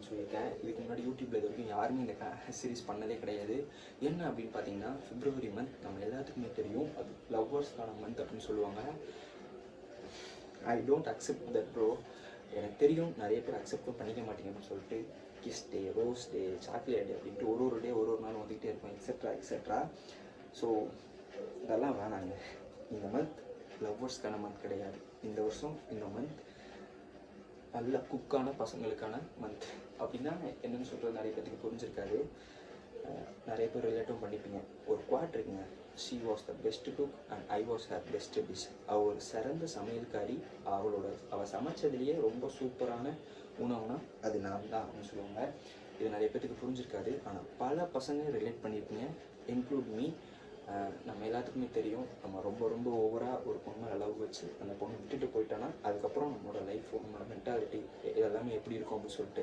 அப்படின்னு சொல்லியிருக்கேன். இதுக்கு முன்னாடி யூடியூப்ல இது வரைக்கும் யாருமே இந்த சீரிஸ் பண்ணதே கிடையாது. என்ன அப்படின்னு பார்த்தீங்கன்னா, பிப்ரவரி மந்த் நம்ம எல்லாத்துக்குமே தெரியும், அது லவ்வர்ஸ்க்கான மந்த் அப்படின்னு சொல்லுவாங்க. I don't accept that bro. எனக்கு தெரியும் நிறைய பேர் அக்செப்டும் பண்ணிக்க மாட்டீங்க அப்படின்னு சொல்லிட்டு கிஸ் டே, ரோஸ் டே, சாக்லேட் டே அப்படின்ட்டு ஒரு டே ஒரு நாள் வந்துக்கிட்டே இருக்கும், எக்ஸெட்ரா எக்ஸெட்ரா. ஸோ இதெல்லாம் வேணாங்க. இந்த மந்த் லவ்வர்ஸ்க்கான மந்த் கிடையாது. இந்த வருஷம் இந்த மந்த் நல்ல குக்கான பசங்களுக்கான மந்த். அப்படின்னா என்னென்னு சொல்கிறது நிறைய பேருக்கு புரிஞ்சிருக்காது. நிறைய பேர் ரிலேட்டும் பண்ணிப்பீங்க. ஒரு குவாட் இருக்குங்க, she was the best cook and I was her best dish. அவள் ஒரு சிறந்த சமையல்காரி, அவள் சமைச்சதுலேயே ரொம்ப சூப்பரான உணவுனா அது நான் தான் அப்படின்னு சொல்லுவாங்க. இது நிறைய பேருக்கு புரிஞ்சிருக்காது. ஆனால் பல பசங்க ரிலேட் பண்ணியிருப்பீங்க, இன்க்ளூட் மீ. நம்ம எல்லாத்துக்குமே தெரியும், நம்ம ரொம்ப ரொம்ப ஓவராக ஒரு பொண்ணை லவ் வச்சு அந்த பொண்ணை விட்டுட்டு போயிட்டோன்னா அதுக்கப்புறம் நம்மளோட லைஃப், நம்மளோட மென்டாலிட்டி இதெல்லாமே எப்படி இருக்கும் அப்படின்னு சொல்லிட்டு